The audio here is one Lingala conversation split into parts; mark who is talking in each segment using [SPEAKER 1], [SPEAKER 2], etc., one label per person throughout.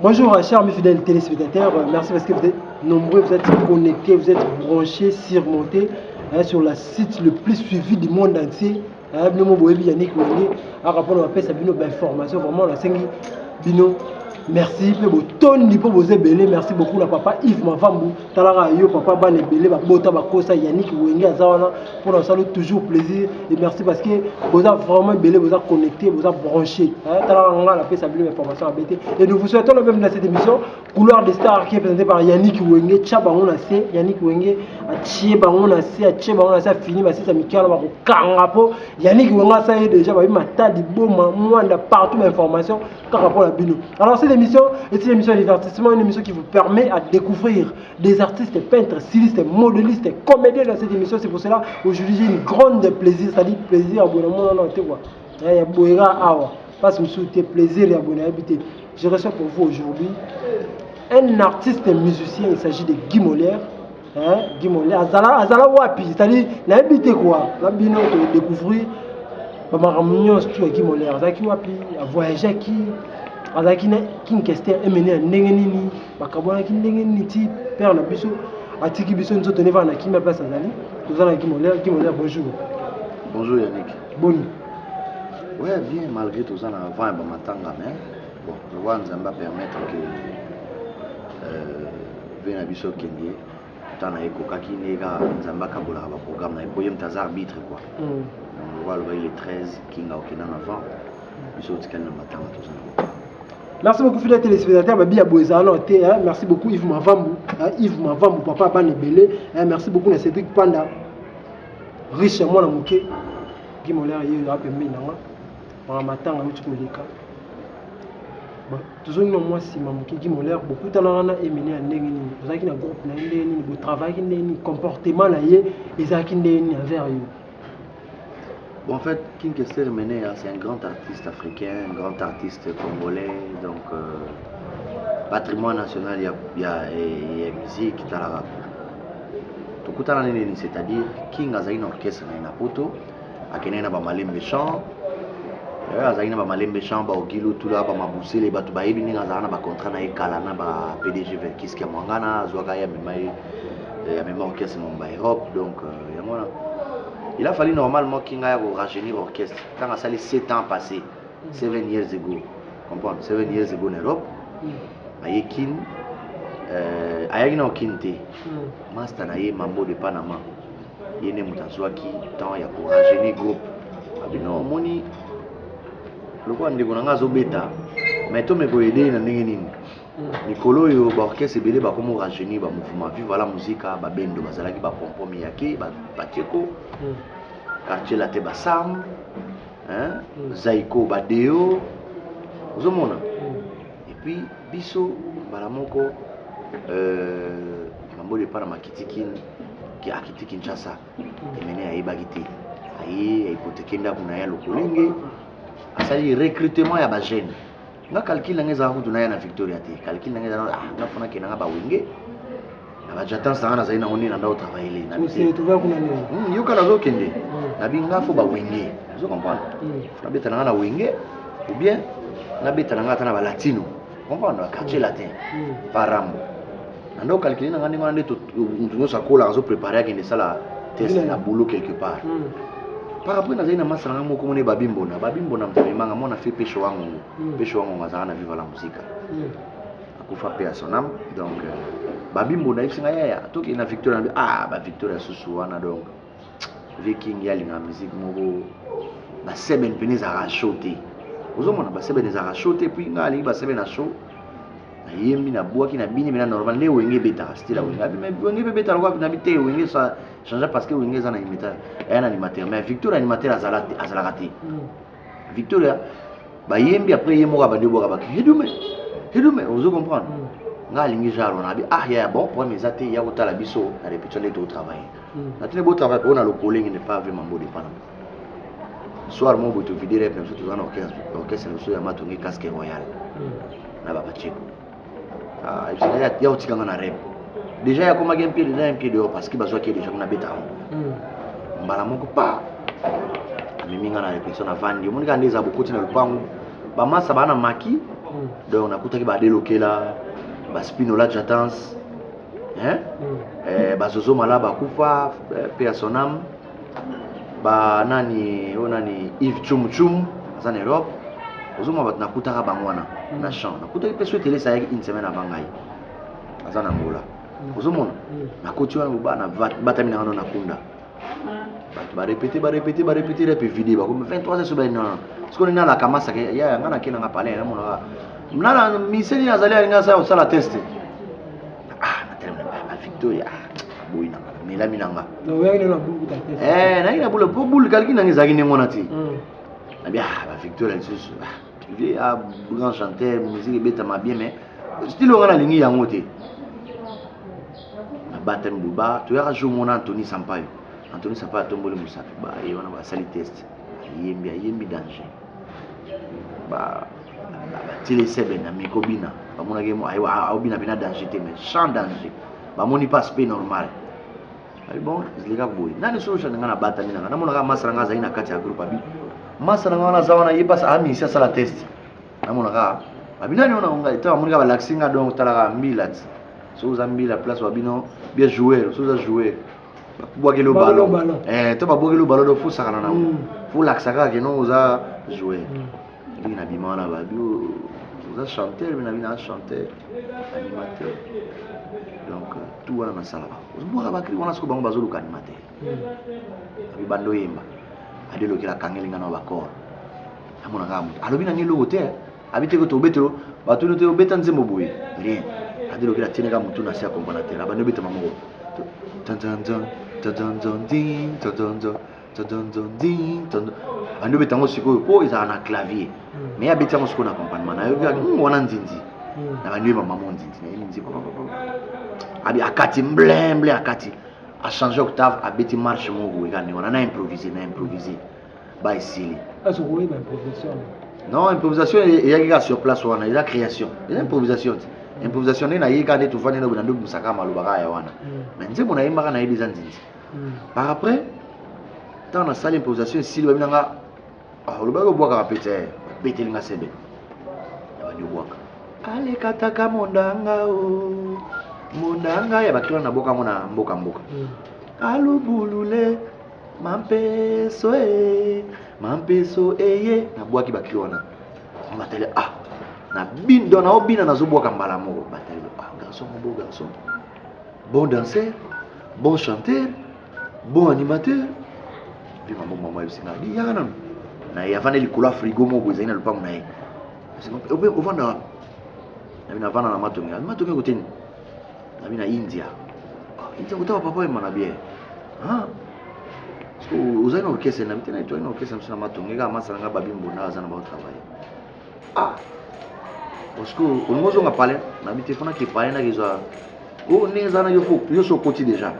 [SPEAKER 1] Bonjour chers mes fidèles téléspectateurs, merci parce que vous êtes nombreux, vous êtes connectés, vous êtes branchés, surmontés sur le site le plus suivi du monde entier. Yannick Wenge, à rapport à la Bino d'information, vraiment la Sengi Bino. Merci pour Tony pour vos ébélés, merci beaucoup la papa Yves Mavambu, Talara Yo, papa Ban Ebélé, Bota Bakosa, Yannick Wenge, Azawana, pour nous saluer toujours plaisir et merci parce que vous avez vraiment ébélé, vous avez connecté, vous avez branché. Talara Nga la paix, Bino d'information à BT. Et nous vous souhaitons le même dans cette émission, Couloir des Stars qui est présentée par Yannick Wenge, Tchabangon Assé, Yannick Wenge, Tchabangon Assé, Tchabangon Assé, fini, mais c'est Michael Kangapo, Yannick Wenge, ça y est déjà, il m'a dit bon, moi, on a partout l'information par rapport à Bino. Alors, cette émission est une émission de divertissement, une émission qui vous permet à découvrir des artistes, peintres, stylistes, modélistes, comédiens dans cette émission. C'est pour cela aujourd'hui j'ai une grande plaisir, c'est-à-dire plaisir à abonnement, non, tu vois. Il y a Boéra Awa, parce que je plaisir et abonné à habiter. Je reçois pour vous aujourd'hui un artiste musicien, il s'agit de Guy Molière. Guy Molière, Azala Wapi, c'est-à-dire, il a habité quoi? Il a bien découvrir. Ma mignon surtout Guy Molière, Azaki Wapi, a voyagé qui. Azaki qui question emmené ndenge nini bakabona ki ndenge nini ti père na biso atiki biso nzo tenir va na ki ma place azali tozala Guy Molière bonjour.
[SPEAKER 2] Bonjour Yannick.
[SPEAKER 1] Boni.
[SPEAKER 2] Ouais, bien malgré tout ça avant et matanga mais bon, je vois Nzamba permettre que vena biso kenge tana ekoka ki nega Nzamba kabola ba programme na boyem taz arbitre quoi. On voit le 13 kinga okena avant biso tikana matanga tout ça.
[SPEAKER 1] Merci beaucoup fidèles téléspectateurs, merci beaucoup Yves Mavambu, Yves Mavambu, papa Banebele, merci beaucoup Cédric Panda, riche moi la mouké, Guy Molière il a permis nanga, on m'attend à l'autre côté. Toujours une moi si ma mouké Guy Molière beaucoup de temps on a éminé à n'engeni, vous avez un groupe n'engeni, vous travaillez n'engeni, comportement là y est, ils ont n'engeni envers eux.
[SPEAKER 2] Bon, en fait, King Kester Mené, c'est un grand artiste africain, un grand artiste congolais, donc patrimoine national, il y a musique, il y a la rap. Tout le monde, c'est-à-dire King a un orchestre dans la poto, il y a un malembe chant, il y a un malembe chant, il y a un boussé, il y a un contrat avec Kalana, PDG Verkis Kamwangana, il y a un orchestre en Europe, donc il a fallu normalement qu'il ait rajeunir l'orchestre. Quand ça les 7 ans passés, 7 years ago, comprendre, 7 years ago en Europe, Ayekin, Ayagina Okinte, Master Naye Mambo de Panama, Yene Mutazwaki, tant il y a pour rajeunir le groupe. Abino, Moni, le quoi, on dit qu'on a un bêta, mais tout me peut aider dans les Nicolo yo ba orchestre belé ba comme rajeunir ba mouvement vivre la musique ba bendo ba zalaki ba pompo miyake ba pateko quartier la te ba sam hein zaiko ba deo ozomona et puis biso bala moko mambo de pana makitikin ki akiti Kinshasa emene ayiba kiti ayi ipotekenda kuna ya lokolenge asali recrutement ya ba jeune nga calcul nga za ko tunaya na Victoria te calcul nga za nga fona ke nga ba wenge aba jatan sa na zaina oni na ndo travailler na
[SPEAKER 1] c'est trouver kuna ne
[SPEAKER 2] yo kala zo kende na binga fo ba wenge zo comprendre na beta na wenge ou bien na beta na ngata na ba latino comprendre quartier latin parambo na ndo calcul nga ndinga ndeto ntuno sakola zo préparer ke ndesala test na boulot quelque part. Par rapport à une masse, on a babimbo na mtamimanga mona fait pêche wangu ngazana vivre la musique. Akufa paix à son âme donc babimbo na isinga ya toki na Victoria ba Victoria susu wana donc Viking ya linga musique moko ba seben penez à rachoter. Ozomona ba seben za rachoter puis ngali ba seben na show. Yembi na boaki na bini na normal le wenge beta style wenge mais wenge beta lo na bité wenge ça changer parce que wenge za na imita un animateur mais Victoria animateur azala raté Victoria ba yembi après yemo ka bande boka ba hidume vous comprendre nga lingi jaro na bi ya bon pour mes até ya kotala biso na répétition de travail na tene beau travail on a le collègue ne pas vraiment beau de Panama soir mon beau te vidéo rep nous tous en orchestre nous ya matongi casque royal na ba pacheko il y a aussi quand on arrive. Déjà il y a comme un pied dedans un pied dehors parce que besoin qu'il y a déjà on a bêta. Mbala moko pa. Mimi ngana répétition na vandi. Mon gars ndeza beaucoup na lupango. Ba massa bana maki donc nakutaki ba déloqué là ba Spinola Jatans bazozo mala bakufa pe ya sonam ba nani Yves Chum aza na Europe ozoma bato nakutaka bango wana na champ nakutaki pe so télé ça une semaine avant ngai aza na Angola ozomona nakoti wana bana batami na ngano nakunda bato barépété repe vidéo bakomi 23 so non sikoyo nala kamasa ke ya ngana kena nga pale na mona nala miseni azali alinga sa osala test Victoria boy na mela minanga
[SPEAKER 1] no ya na bulu ta test
[SPEAKER 2] na ina bulu kalki na ngizaki ne ngona ti na bien ba Victoria juste vie a grand chanteur musique beta ma bien mais style ngana lingi yango te na batem buba to ya jo mona Anthony Sampaio tombole musafi ba yona ba sali test yembi danger ba tile sebe na mikobina ba mona ke mo ayo bina danger te mais sans danger ba moni pas pe normal ay bon zilika boy nani solution ngana bata mina na mona ka masara ngaza ina kati ya group abi masara ngana zawana yebasa ami sia sala test na mona ka abina ni ona nga ita mona ka ba laxinga donc talaka milat so za mbila place wabino bien jouer so za jouer boire le ballon to ba boire le ballon do fou sakana na fou laxaka ke non oza jouer bina bimana ba bio oza chanteur bina chanteur animateur donc tout wana na sala ba ozomboka bakri wana siko bango bazoluka animateur abi bando yemba adeloki la kangelinga na bakor amona ngamu alobi na ngelo te abi te ko to betelo batu te obeta nzembo boye rien adeloki la teneka mutu na sia componateur abando beta mamoko ando betango sikoyo po eza na clavier mais abeti yango sikoyo na accompagnement na yoki wana nzinzi na banyoyeba mama nzinzi na ye nzinzi abi akati mble akati a changer octave abeti marche moko ekani wana na improviser ba esili
[SPEAKER 1] aso ko ba improvisation
[SPEAKER 2] non improvisation eyaki ka sur place wana eza création eza improvisation na yeka nde tofandi na bando musaka maloba ka ya wana mais nzembo na yembaka na yebi eza nzinzi par après tant na salle improvisation esili babinanga olobaki obwaka bapete betelinga sebe abandi obwaka alekataka mondanga ya bakila na boka mona mboka alubulule mampeso eye na bwaki bakila wana matele na bindo na obina na zobwaka mbala moko batele garçon bon danseur bon chanteur bon animateur puis maman bisinga di yana na yavana likolo frigo moko ezali na lupango na ye ovanda na vana na matonge koteni nabi na India kotaba papa emana bien ozali na orchestre na bitena etoali na orchestre mosu na matonge kaka masala nga babimbonda aza na baotravaille parce que olingo ozonga pale na bitefona ke pale nakezwa ndenge eza na yo so okoti déjà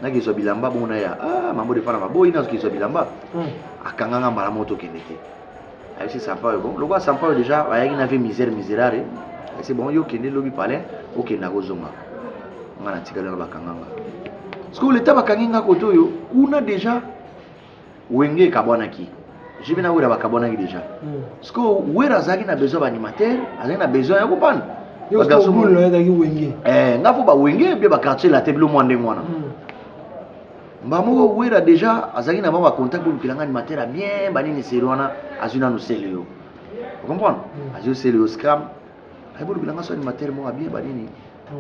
[SPEAKER 2] nakezwa bilamba bongo na ya mambo defana maboyi nazokezwa bilamba akanganga mbala moto okende te ayesi Sampaio bon lokola Sampaio déjà ayaki na ve misérare c'est bon yo kende lobi pale okenda kozonga nga na tikali na bakanganga parce que leta bakanginga koto yo kuna déjà wenge kabwanaki jibe na wera bakabwanaki déjà parce que wera azaki na besoin d'animateur azaki na besoin ya kopana
[SPEAKER 1] yo ko bulo ya daki wenge
[SPEAKER 2] ngafo ba wenge bien ba quartier la teblo mwande mwana mbamo wera déjà azaki na ba contact pour kilanga animateur a bien banini serwana azuna no seleo vous comprenez azu seleo scram ayebolo bilanga so animateur mo bien banini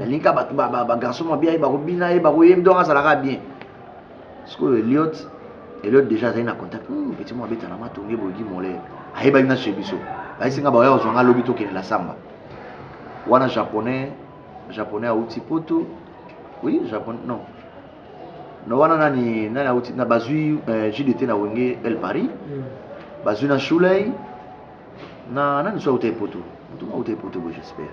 [SPEAKER 2] linka ba garçon mo bien ba ko bina ba ko yem donc azalaka bien parce que Elliot déjà azali na contact petit mo abeta na matonge bogi mole ayeba ina chebiso bayisinga ba oyo zonga lobi to kene la samba wana japonais auti poto oui japonais no wana nani auti na bazui JDT na wenge El Paris bazui na Shulei na nani so auti poto bo j'espère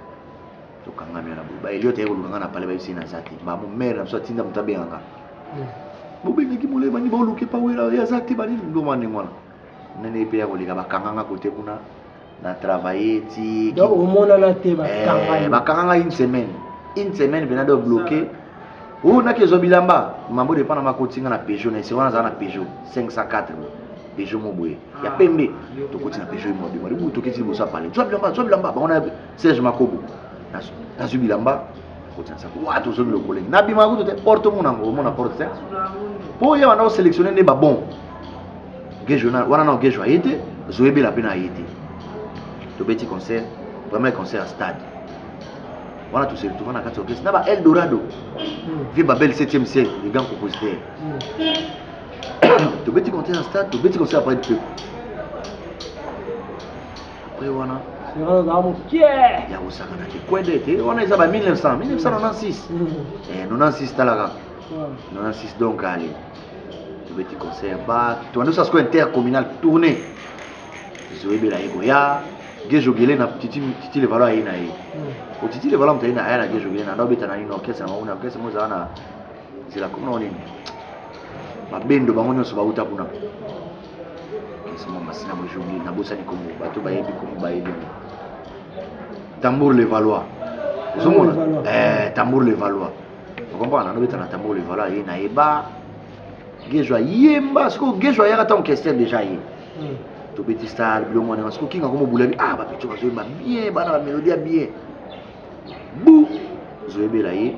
[SPEAKER 2] to kanga mi na ba Elliot eko lukanga na pale ba yisi na zati ba mo mère na so tinda mutabenga bobenga ki mole bani ba luke pa wera ya zati bani ndo mane ngwana nene pe ya kolika bakanganga kote kuna na travailler ti
[SPEAKER 1] donc au monde na te
[SPEAKER 2] bakanganga une semaine bena do bloquer na kezo bilamba mambo de pana makotinga na Peugeot na ese wana za na Peugeot 504 Peugeot Moboye. Il y a Pembe. Tu continues à Peugeot Moboye. Tu continues à parler. Tu as Bilamba. On a Serge Makobo. Tu as Bilamba. Tu continues à parler. Tu as le collègue. Nabi Magou, tu portes mon apporte. Pour y avoir sélectionné des bons. Géjona, on a Géjo a été. Zoébé la peine a été. Le petit concert, premier concert à stade. On a tous ces retours. On a 4 orchestres. Naba Eldorado. Vieux Babel 7e siècle. Les grands compositeurs. Tu petit concert à stade. Tu petit concert après le peuple. Après on a. Il y a aussi un quoi d'été. On a ça 1996. 96 talaga. 96 donc allez. Tu petit concert bas. Tu as nous ça ce intercommunal tourné. Zoébé la Egoya. Géjo Guélé na Titi le Valois ina yi. O Titi le Valois mtaina aya na Géjo Guélé na ndobeta na ino orchestre na orchestre moza na zila kuna nini. Mabendo bango nyonso bauta kuna. Kesi mo masina mo jongi na bosa ni komo bato bayebi komo bayebi. Tambour le Valois. Zomona Tambour le Valois. Vous comprenez na ndobeta na Tambour le Valois ina eba. Géjo yemba siko Géjo ya kata orchestre déjà yi. To petit star bilongo wana parce que kinga comme boulabi ba petit bazo ba bien bana ba mélodie bien bou zoebe la yi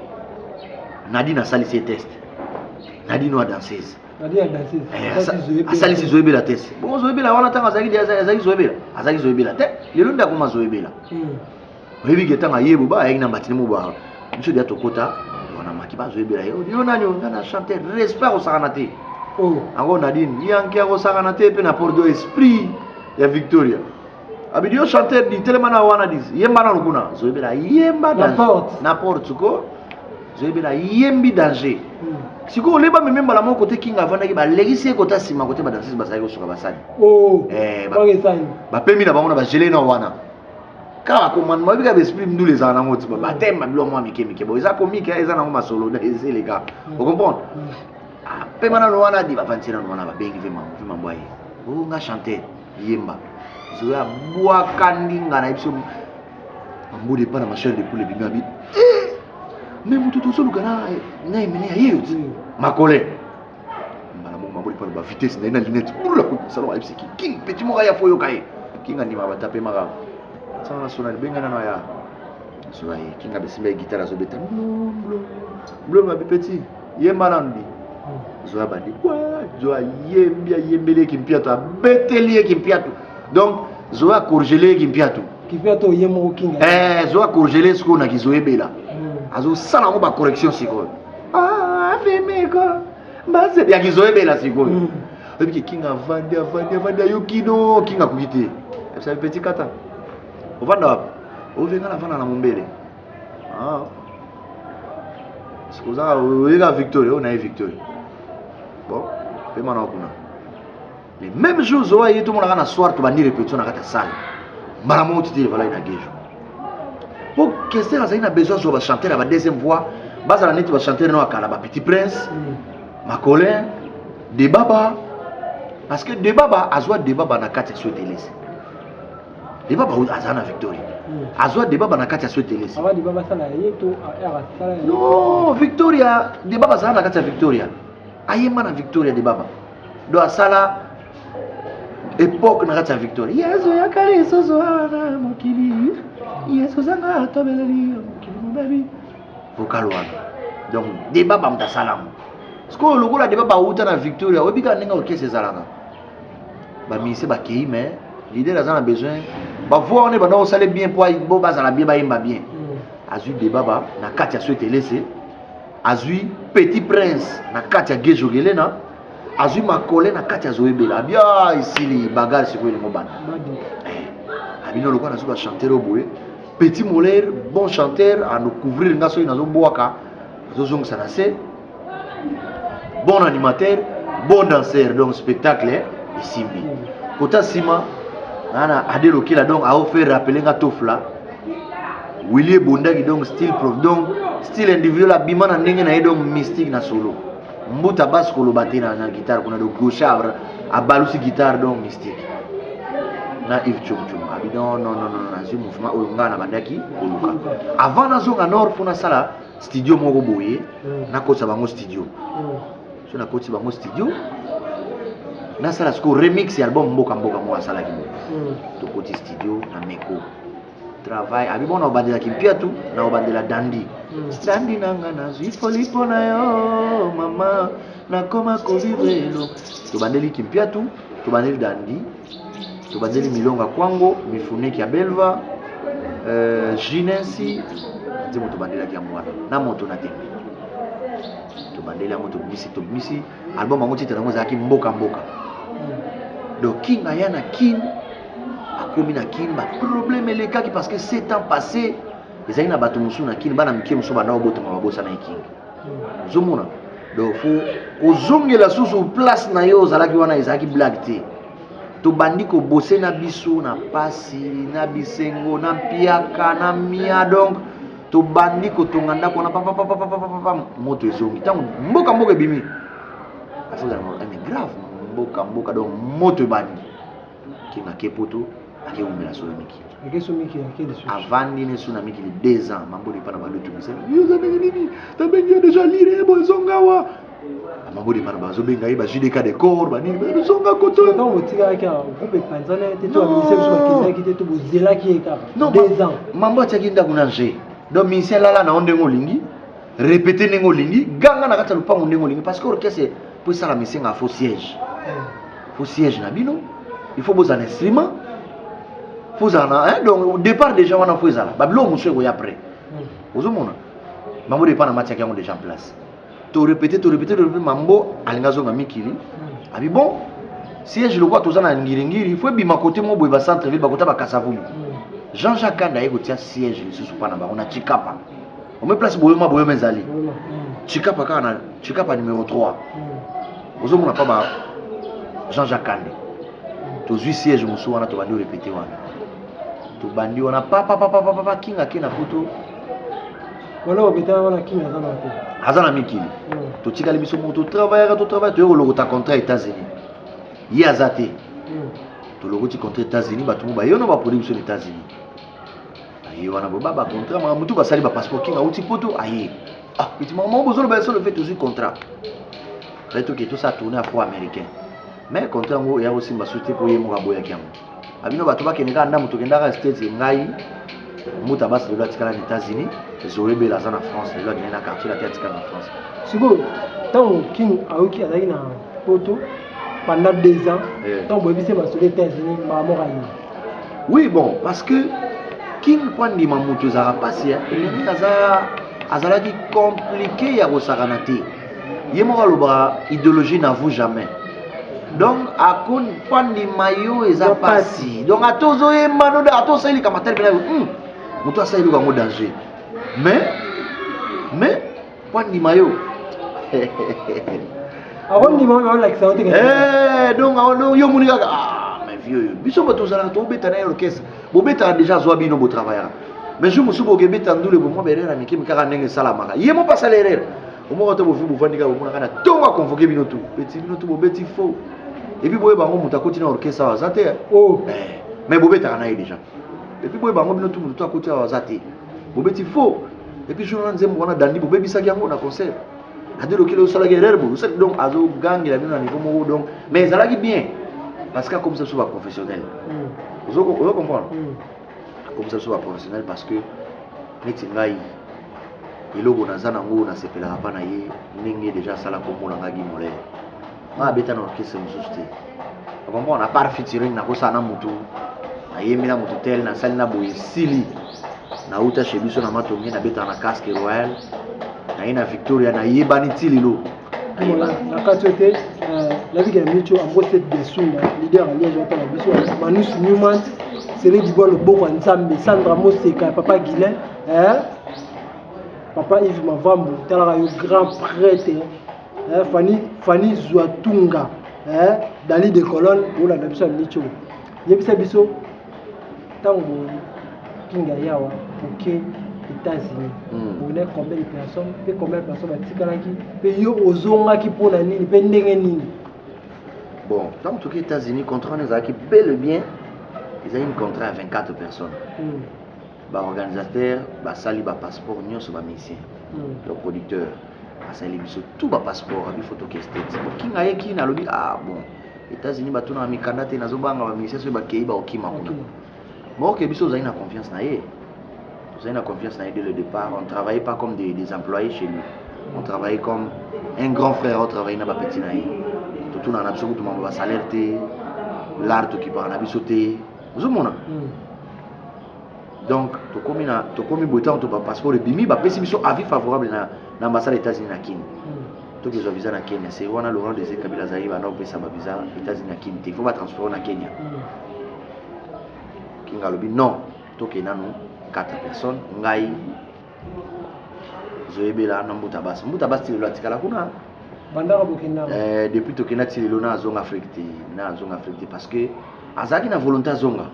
[SPEAKER 2] Nadine a sali ses tests Nadine a danseuse a sali ses zoebe la test bon zoebe la wana tanga azaki zoebe la te lelo nda kuma zoebe la oyebi ke tanga yebo ba ayina matine mo ba monsieur dia tokota wana makiba zoebe la yo nani ngana chanter respect au saranate. Oh, encore Nadine, il y a un qui a ressorti pe na pordo esprit ya Victoria. Abidio chanteur di telemana wana dis. Yemba na lukuna. Zoebela yemba danger. Na porte ko. Zoebela yembi danger. Siko leba memba la mon côté kinga vanda ki ba legisi kota sima côté ba danseuse ba sayo suka basadi. Oh. Ba pemi na bango na ba gelé na wana. Kala commandement bika esprit mdou les ana moti ba thème bilo moi mike bo eza comique eza na ngoma solo na eza les gars. Vous comprenez? Pe mana no wana di bafantsira no wana ba bengi ve mambo aye o nga chanter yemba zoya bwa kandinga na biso mambo de pana machel de poule bimia bi mais mutu to solo kana na imene aye makole mbala mo mambo de pana ba vitesse na lunette pour la salon a bisiki king petit mo ya foyo kai kinga ni maba taper mara sana sona benga na ya soya kinga besimba guitare zo beta bleu ma petit yemba nandi Zoa bandi Zoa yembele kimpiato abeteli kimpiato donc Zoa courgelé kimpiato yemo kinga Zoa courgelé siko na kizoebela azo sala ngo ba correction siko femeko base ya kizoebela siko ebi kinga vanda yokino kinga kukite ça petit kata ovanda ovenga na vana na mombele siko za oega Victoria on a Victoria. Bon, paiement na kuna. Les mêmes jours Zoa tout le monde a soir to bandi répétition na kata salle. Maramo titi voilà ina gejo. Pour que c'est là ça ina besoin de chanter la deuxième voix, basa la net va chanter no akala ba Petit Prince, Macolin, De Baba parce que De Baba azwa De Baba na kata souhaité laisser. De Baba azana Victoria. Azwa De Baba na kata souhaité laisser. Aba De Baba sala yeto era sala. Non, Victoria, De Baba azana kata Victoria. Ayema na Victoria De Baba do asala époque na kata Victoria yeso ya kale soso ana mokili yeso zanga tobeleli mokili mubabi vocal wana donc De Baba mtasala sko lokola De Baba uta na Victoria obika ninga orchestre zalanga ba mise ba kei mais l'idée là a besoin ba voir on est bana osale bien pour bo bazala bien ba yemba bien azui De Baba na kata souhaité laisser azui Petit Prince na kati ya Géjo Gelena azui Makole na kati ya Zoebela bia ici li bagarre c'est quoi le mobana abino lokwa na zuba chanteur oboé Petit Molaire bon chanteur à nous couvrir ngaso ina zo boaka zo zong sanase bon animateur bon danseur donc spectacle isimbi kota sima ana adelo kila donc a offert rappeler nga tofla Willie Bondagi donc style prof donc style individuel abima na ndenge na donc mystique na solo mbuta basse ko lobate na guitare kuna do gauchard abalusi guitare donc mystique na Yves Chum abi non na mouvement oyo ngana bandaki koluka avant na zonga nord funa sala studio moko boye na kotsa bango studio so na kotsi bango studio na sala siko remix ya album mboka mboka mo asala ki to koti studio na meko travail abi bona obandela kimpia tu na obandela dandi dandi nanga na zifoli pona yo mama na koma ko vivre no to bandeli kimpia tu to bandeli dandi to bandeli milonga kwango mifuneki ya belva jinensi nzimo to bandela ki amwana na moto na tembe to bandela moto misi album ango titre nango zaki mboka mboka donc King ayana King akomi na King ba problème elekaki parce que 7 ans passé ezali na bato musu na King bana mikie musu bana obotoma babosa na King zomona donc faut kozongela susu place na yo zalaki wana ezaki blague te to bandi ko bosser na biso na pasi na bisengo na piaka na mia donc to bandi ko tonganda ko na papa moto ezongi tango mboka mboka ebimi afuza na grave mboka donc moto bandi kinga kepoto ake umela so miki
[SPEAKER 1] ake so miki ake desu
[SPEAKER 2] avandi ne suna miki 2 ans mambo de pana balutu bisa yo za nini tabengi déjà lire bozongawa mambo de pana bazo benga iba JDK de corps bani bozonga koto
[SPEAKER 1] tant botika ake groupe panzana te to abise so bakeza ki te to bozela ki eka 2 ans
[SPEAKER 2] mambo tia kinda kunaje donc mission lala na onde ngolingi répéter nengo lingi ganga na kata lupango nengo lingi parce que orchestre pour ça la mission a faux siège na bino il faut bos un instrument faut en hein donc au départ déjà on a fait ça babilo monsieur ko après ozomona mambo dépend na matière qui ont déjà en place to répéter mambo alingazo na mikili abi bon siège le quoi tozana ngiri il faut bima côté mo boy ba centre ville ba kota ba Kasavumu Jean-Jacques Kanda yeko tia siège sous pana ba on a Chikapa on met place boyoma menzali Chikapa numéro 3 ozomona pa ba Jean-Jacques Kanda to zui siège musu wana to bandi répéter wana to bandi wana papa kinga kena poto
[SPEAKER 1] wala obeta wana kinga
[SPEAKER 2] azana mikili to tikali biso moto travailler to logo ta contrat États-Unis yi azate to logo ti contrat États-Unis batu ba yono ba production États-Unis ayi wana bo baba contrat ma mutu ba sali ba passeport kinga uti poto ayi petit maman besoin ba le fait toujours contrat là to que tout ça tourner afro-américain mais contrat ngo ya aussi ba souté pour yemo ka boya kiamu abino batu ba keneka nda mutu kenda ka States ngai muta basi de l'État aux États-Unis zolebe la zone en France le lot na quartier la tête en France
[SPEAKER 1] sibo tant King aoki azaki na poto pendant 2 ans tant boyebise basole États-Unis ba moka ni
[SPEAKER 2] oui bon parce que King pandi mamutu za rapasi il azalaki compliqué ya kosakana te yemo kaloba idéologie n'avoue jamais donc akon pandi mayo eza pasi donc atozo yemano de atozo ili kama tel bena mutu asa ili kango danger mais pandi mayo
[SPEAKER 1] akondi mayo la kisaote
[SPEAKER 2] donc yo muni kaka mais vieux biso bato zala to beta na orchestre bo beta déjà zo bino bo travailler mais je me suis bogué beta ndule bo mo berera miki mikaka ndenge salama yemo pas salaire au moment où vous vendika bo mona kana tonga convoquer bino tout petit bino tout bo beti faux et puis boye bango muta continue orchestre wa zate mais bo beta na déjà et puis boye bango bino tout muta côté wa zate bo beti faux et puis je n'en zemo wana dandi bo bebisa yango na concert ade lokile o sala guerre bo donc azo gangi la bino na niveau mo donc mais ça lagi bien parce que comme ça soit professionnel vous comprendre comme ça soit professionnel parce que neti ngai iloko nazana ngo na sepela hapa na ye ningi déjà sala kombo na ngagi mole ma beta na orchestre mususte comprendre à part featuring na ko sana mutu na yemi na mutu tel na sali na boye sili na uta chebiso na matongi na beta na casque royal na ina Victoria na yebani tililo
[SPEAKER 1] na katote la vie de Micho en bosse de Sunda leader allié j'entends la biso Manus Newman Cyril Dibois le beau Nzambe Sandra Moseka papa Guilain papa Yves Mavambo tala yo grand prêtre Fanny Zouatunga Dali de Colonne pour la biso Micho yebisa biso tango kinga yawa OK États-Unis. On est combien de personnes? Combien de personnes
[SPEAKER 2] bon, tant que les États-Unis contrat les acquis bel et bien, ils ont une contrat à 24 personnes. Bah organisateur, bah sali bah passeport, union sur bah mission. Le producteur, bah sali biso tout bah passeport, bah photo qui est qui n'a qui n'a le dit ah bon, États-Unis batuna na mikanda te nazobanga ba ministère so ba kei ba okima kuna. Bon que biso za ina confiance na ye. Vous avez une confiance dès le départ. On ne travaillait pas comme des employés chez lui. On travaillait comme un grand frère. On travaillait dans le petit naïf. Tout le monde a absolument tout le monde va s'alerter. L'art qui part en sauté. Vous avez donc, tu commis beau temps, tu as passeport de Bimi, bah pessi biso avis favorable dans l'ambassade des États-Unis à Kenya. Tu as visa na Kenya. C'est on a Laurent Désiré Kabila Zaïre, on a payé sa visa États-Unis à Kenya. Il faut pas transférer na Kenya. Kinga lobi non. Tu as 4 personnes. Ngai Zoebela na Mbutabas. Mbutabas ti lo atikala kuna.
[SPEAKER 1] Bandara Burkina.
[SPEAKER 2] Depuis to kena ti lo na zone Afrique parce que azaki na volonté zonga.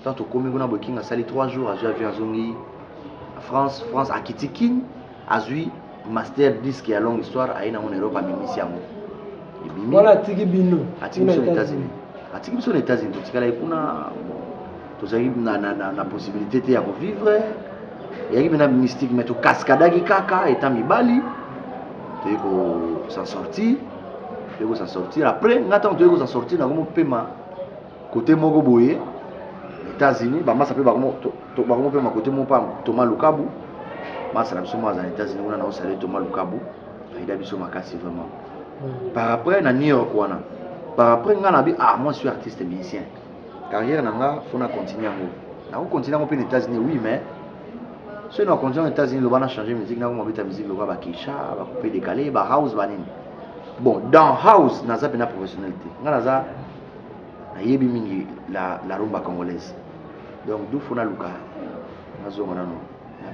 [SPEAKER 2] Tant to komi kuna Burkina sali 3 jours azu avion zongi France à Kitikin azui master 10 qui a longue histoire aina en Europe à mimisi yango.
[SPEAKER 1] Voilà tiki bino.
[SPEAKER 2] Atiki biso les États-Unis. Atiki biso les États-Unis to tikala kuna tozali na possibilité te ya ko vivre. Il y a une mystique mais to cascadaki kaka étant mibali tu ko s'en sortir après ngata tu ko s'en sortir na ko pema côté moko boye États-Unis ba masa pe ba ko to ba ko pema côté mo pa Thomas Lukabu masa na biso mo za États-Unis on a na salé Thomas Lukabu il a biso makasi vraiment par après na New York wana par après ngana bi moi je suis artiste et musicien carrière nanga faut na continuer ngo na ko continuer ngo pe États-Unis oui mais si nous continuons aux États-Unis, nous allons changer de musique, nous allons mettre la musique, nous allons Kisha, nous allons couper décalé, nous allons house. Bon, dans house, nous avons une professionnalité. Nous avons la rumba congolaise. Donc, nous avons Luka. Nous avons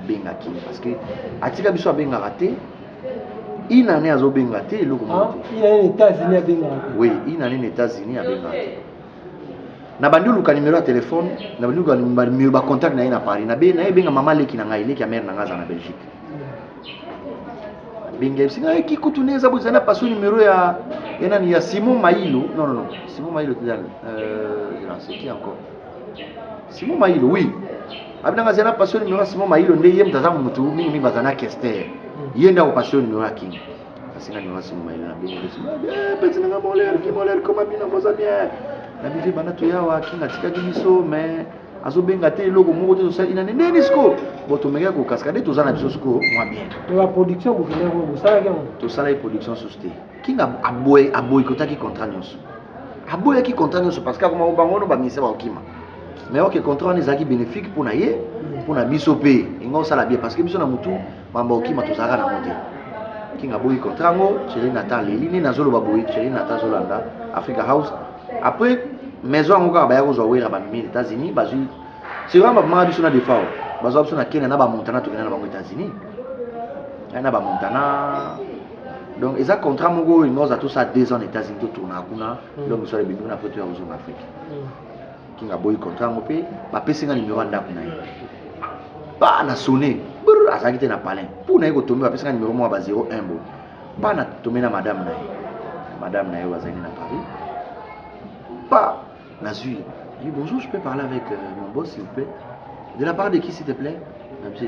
[SPEAKER 2] Benga Kim. Parce que, Atika Biso a Benga raté, il en est à Benga raté, il
[SPEAKER 1] y a une États-Unis à Benga raté.
[SPEAKER 2] Oui, il y a une États-Unis à Benga raté. Na bandu luka numéro de téléphone na bandu luka numéro ba contact na ina Paris na benga mama leki na ngai leki ya mère na ngaza na Belgique benga singa ki kutuneza buzana passo numéro ya nani ya Simon Maïlo non Simon Maïlo c'est qui encore Simon Maïlo oui abina ngazana passo numéro ya Simon Maïlo ndeye mtazamu mutu mingi bazana kester yenda ko passo numéro ya King singa numéro Simon Maïlo na benga petit nga moler comme bina boza bien na bivi bana to yawa kinga tikaki biso mais azobenga te eloko moko te tosali ina nene siko bo tomeka ko cascade tozana biso siko moi bien
[SPEAKER 1] to la production bokina ko bosala ke
[SPEAKER 2] to sala production société kinga aboy kotaki contrat nyonso aboy ki contrat nyonso parce que comme bango no ba misa ba okima mais ok contrat ni zaki bénéfique pour na ye pour na biso pe ingo sala bien parce que biso na mutu mamba okima tozaka na moté kinga boy contrat ngo chéri natal leli na zolo ba boy chéri natal zolanda Africa House. Après, maison encore ba yazo wera ba mimi États-Unis bazui c'est vraiment ba biso na defa bazo biso na Kenya na ba Montana to na ba États-Unis na ba Montana donc ils a contrat mongo ils nous a tout ça 2 ans aux États-Unis to tourna kuna donc so les bimuna après to en Afrique kinga boy contrat ngo pe ba pesi nga numéro ndako na ye ba na sonné brr azaki te na palin pour na ko tomber ba pesi nga numéro mo ba 01 bo ba na tomber na madame na ye wazani na Paris. Pas la suite. Je dis bonjour, je peux parler avec mon boss s'il vous plaît. De la part de qui s'il te plaît?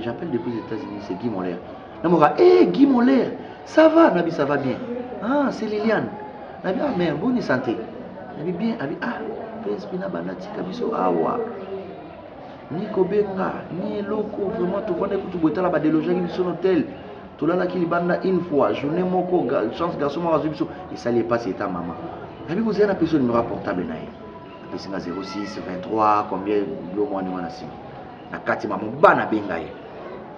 [SPEAKER 2] J'appelle depuis les États-Unis, c'est Guy Moller. Namora, Guy Moller, ça va, Nabi, ça va bien. Ah, c'est Liliane. Nabi, ah mère, bonne santé. Nabi, bien, Nabi, Prince Pina Banati, Kabiso, Awa. Ni Kobenga, ni Loko, vraiment, tout le monde est tout la déloger dans son hôtel. Tout le monde qui banda une fois, journée moko, chance garçon, et ça n'est pas, c'est ta maman. Vous avez un peu numéro portable na 06 23 combien le mois ni wana simu na kati maman bana benga ye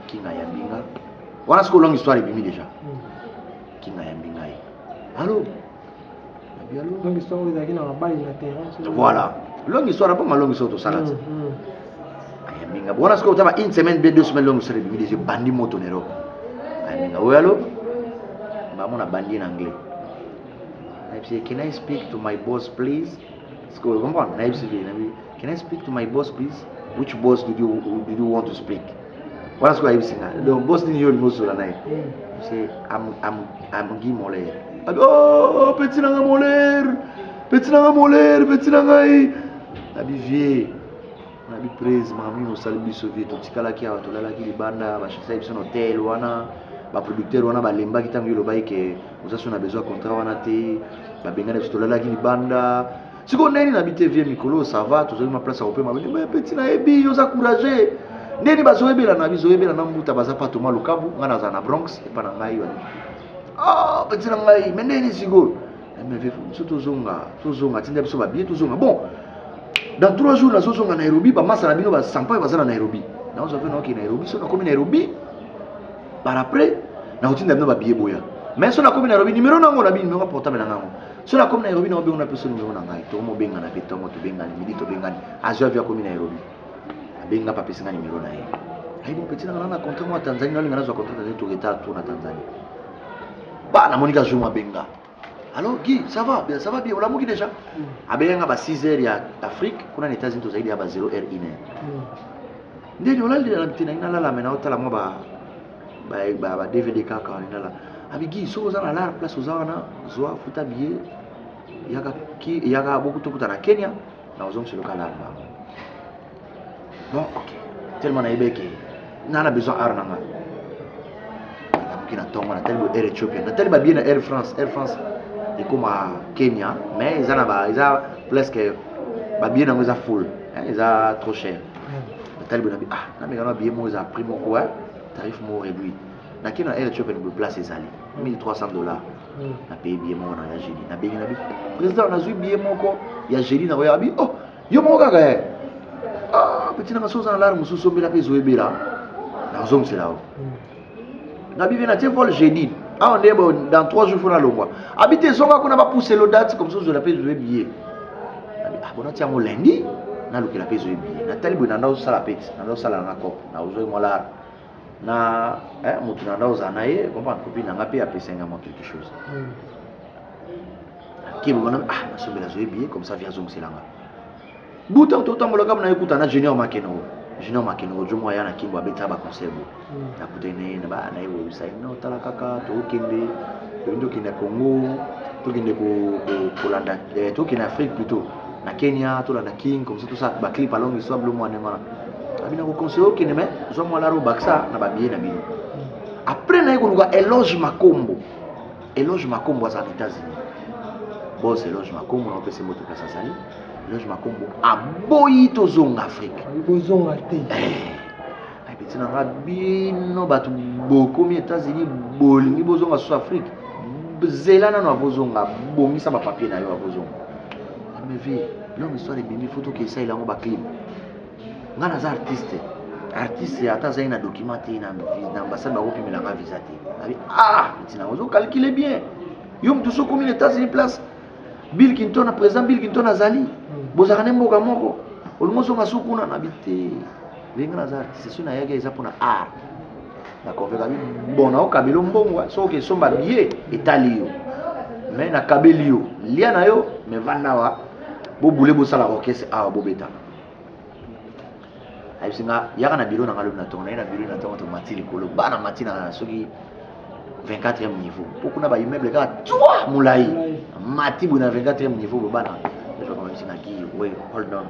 [SPEAKER 2] kinga ya binga wana ce que longue histoire bimi déjà kinga ya binga ye allô
[SPEAKER 1] longue histoire vous avez na bali na terrain
[SPEAKER 2] voilà longue histoire pas longue histoire to salade ya binga wana ce que taba une semaine 2 semaines longue histoire bimi déjà bandi motonero ya binga oui allô maman na bandi en anglais. I say, can I speak to my boss, please? School, come on. Can I speak to my boss, please? Which boss did you want to speak? What's what I saying? The boss didn't hear most of the night. You say, I'm Guy Moller. Oh, petit nanga Moller, petit nanga. Nabi vie, praise, mami no salbi soviet. Tu kala kia, tu lala ki libanda, bashisa ibson hotel wana. ba producteur wana ba lemba ki tangi lo bayi ke oza na besoin contrat wana te ba bengana stolela ki libanda siko neni na bité vie mikolo ça va tous ma place à opé ma mais petit na ebi oza courageux neni bazoyebela na bizoyebela na mbuta baza pa Thomas Lukabu ngana za na Bronx et pa na ngai wana ah petit na ngai mais neni siko mais surtout tozonga tinda biso ba bien tozonga bon dans 3 jours na zozonga Nairobi ba masa na bino ba sampa bazana Nairobi na ozo vena ok Nairobi so na komi Nairobi par après na otinda bino ba billet boya mais so na komi Nairobi numéro nango na bino numéro portable na nango so na komi Nairobi na obe on a personne numéro na ngai to mo benga na betongo to benga midi to benga azo via komi Nairobi benga pa pesa numéro na ye ai bon petit na contrat moi Tanzanie na linga na zo contrat na to retard to na Tanzanie ba na monika jo mo benga. Alors Guy, ça va bien, on l'a mouki déjà. Abenga ba 6h ya Afrique, kuna na États-Unis to zaidi ya ba 0h 1h. Ndio on a dit la bitina ina la mena otala mo ba DVD kaka ina la. Abi Guy, so za na la place ozana, zoa futa billet. Yaka beaucoup to kutana Kenya, na ozong sur le canal. Bon, OK. Tellement na ibeke. Nana besoin arnanga. Na tonga na tellement Air Ethiopia, na tellement bien Air France et comme à Kenya, mais ils ont presque bien dans les full, ils ont trop cher. Le tellement na mais quand bien moi ils ont pris mon quoi, tarif moins réduit. Na Kenya Air Ethiopia nous place les alliés, $1,300. Na paye bien moi na Algérie, na bien na président na zui bien mon ko, ya Algérie na ya bi oh, yo mon gars ah petit na chose en l'alarme sous sombe la paye zoebela. Na zone c'est là. Na bibi na tiens vol jeudi. Ah on est dans 3 jours faut na longwa. Habiter zonga kuna ba pousser le date comme ça je la paye je billet. Ah bon tiens mo lundi na lokela paye je billet. Na tali bona na sala pete, na sala na ko. Na ozo mola na mutu na oza na ye, comprendre copine na ngapi a pesa ngamo quelque chose. Ki bona na sombela je billet comme ça via zonga selanga. Buta to tambola kama na ekuta na junior makeno. Junior makeno jo moya na kimbo abeta ba concert bo. Na kutene na ba na ewo sai no tala kaka to kende to kende Congo to kende ko landa to kende Afrique plutôt na Kenya to landa King comme ça tout ça ba clip along histoire blo mwana ngana abina ko conseiller kende mais zo mo la ro baksa na ba bien na bino après na ko luka Eloge Makombo za États-Unis boss Eloge Makombo na pese moto place sali Eloge Makombo aboyi to zonga Afrique
[SPEAKER 1] bozonga te
[SPEAKER 2] petit na rabino batu beaucoup mi États-Unis bolingi bozonga sur Afrique zelana na bozonga bongisa ba papier na yo bozonga mais vie longue histoire de bimi photo que ça il a un clip ngana za artiste ya ta zaina documenté na ambassade ba kopi milanga visa te abi petit na ozo calculer bien yo mtu so comme les États-Unis place Bill Clinton na président Bill Clinton azali bozakane mboka moko olmoso masukuna na bité venga za artiste na yake eza pona art na konveka bona o kabelo mbongo so ke somba billet etalio mais na kabelio lia na yo me vanda wa bo bule bo sala orchestre a bo beta ay singa yaka na biro na ngalo na tona na biro na tona to matili kolo bana matina soki 24e niveau pokuna ba immeuble ka toi mulai mati bu na 24e niveau bo bana je comme singa ki we hold on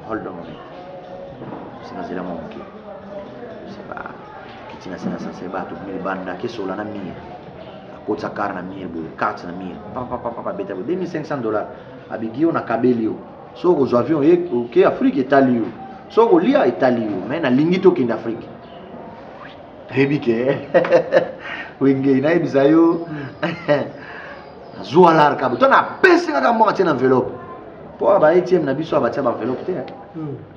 [SPEAKER 2] singa zela mo ki c'est pas kitina sana sasa ba to mili banda ke sola na mie akotsa kar na mie bo carte na mie papa beta bo $2,500 abigio na kabelio so ko avion ye ke Afrique etalio so ko lia etalio mais na lingito ki Afrique hebike wenge na ebisayo zo alar ka bo to na pesa ka mo ka na enveloppe po ba ATM na biso abatia ba enveloppe te